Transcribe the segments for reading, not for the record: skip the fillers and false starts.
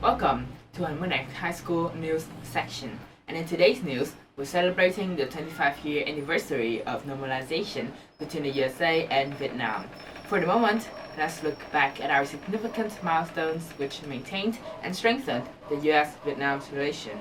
Welcome to Huỳnh Mẫn Đạt High School News section. And in today's news, we're celebrating the 25-year anniversary of normalization between the USA and Vietnam. For the moment, let's look back at our significant milestones which maintained and strengthened the US-Vietnam's relation.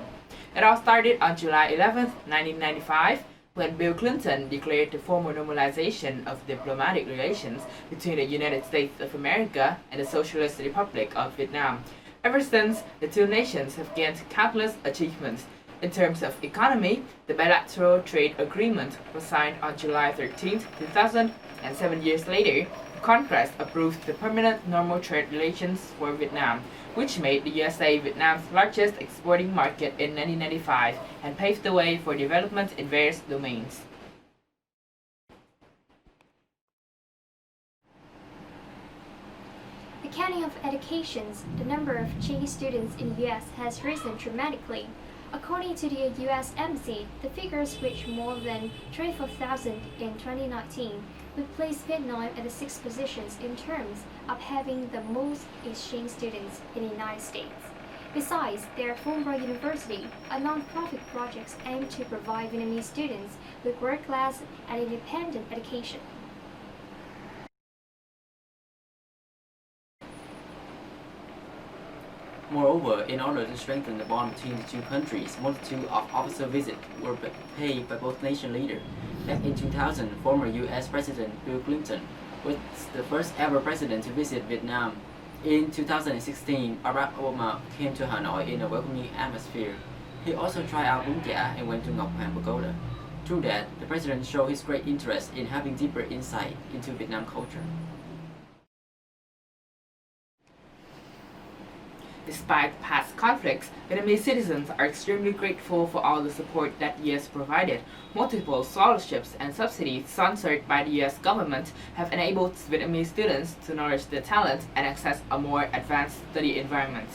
It all started on July 11, 1995, when Bill Clinton declared the formal normalization of diplomatic relations between the United States of America and the Socialist Republic of Vietnam. Ever since, the two nations have gained countless achievements. In terms of economy, the bilateral trade agreement was signed on July 13, 2000, and 7 years later, Congress approved the permanent normal trade relations for Vietnam, which made the USA Vietnam's largest exporting market in 1995 and paved the way for development in various domains. The counting of educations, the number of Chinese students in the US has risen dramatically. According to the US Embassy, the figures reached more than 24,000 in 2019, which placed Vietnam at the 6th positions in terms of having the most exchange students in the United States. Besides, their Fulbright University, a non-profit project aimed to provide Vietnamese students with world-class and independent education. Moreover, in order to strengthen the bond between the two countries, multitude of official visits were paid by both nation leaders. Back in 2000, former U.S. President Bill Clinton was the first ever president to visit Vietnam. In 2016, Barack Obama came to Hanoi in a welcoming atmosphere. He also tried out bún chả and went to Ngọc Hoàng Pagoda. Through that, the president showed his great interest in having deeper insight into Vietnam culture. Despite past conflicts, Vietnamese citizens are extremely grateful for all the support that the US provided. Multiple scholarships and subsidies sponsored by the US government have enabled Vietnamese students to nourish their talent and access a more advanced study environment.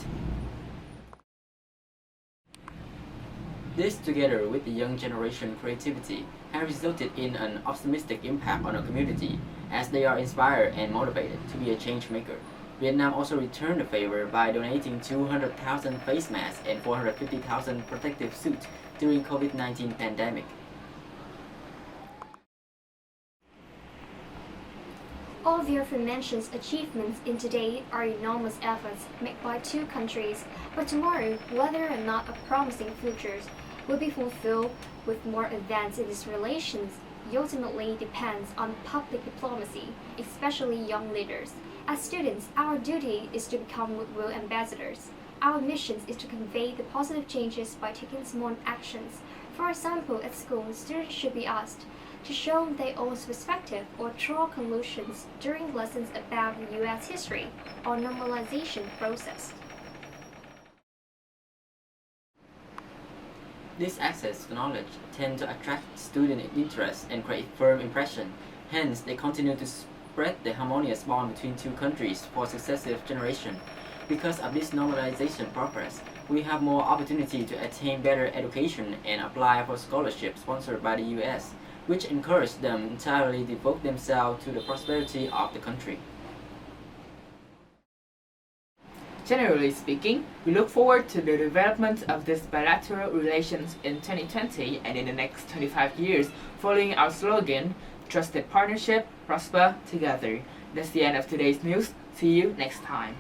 This, together with the young generation creativity, has resulted in an optimistic impact on the community, as they are inspired and motivated to be a change maker. Vietnam also returned the favor by donating 200,000 face masks and 450,000 protective suits during COVID-19 pandemic. All the aforementioned achievements in today are enormous efforts made by two countries, but tomorrow, whether or not a promising future will be fulfilled with more advance in these relations ultimately depends on public diplomacy, especially young leaders. As students, our duty is to become goodwill ambassadors. Our mission is to convey the positive changes by taking small actions. For example, at school, students should be asked to show their own perspective or draw conclusions during lessons about the U.S. history or normalization process. This access to knowledge tends to attract student interest and create firm impression. Hence, they continue to spread the harmonious bond between two countries for successive generations. Because of this normalization progress, we have more opportunity to attain better education and apply for scholarships sponsored by the US, which encourage them entirely to devote themselves to the prosperity of the country. Generally speaking, we look forward to the development of these bilateral relations in 2020 and in the next 25 years, following our slogan, Trusted Partnership, Prosper Together. That's the end of today's news. See you next time.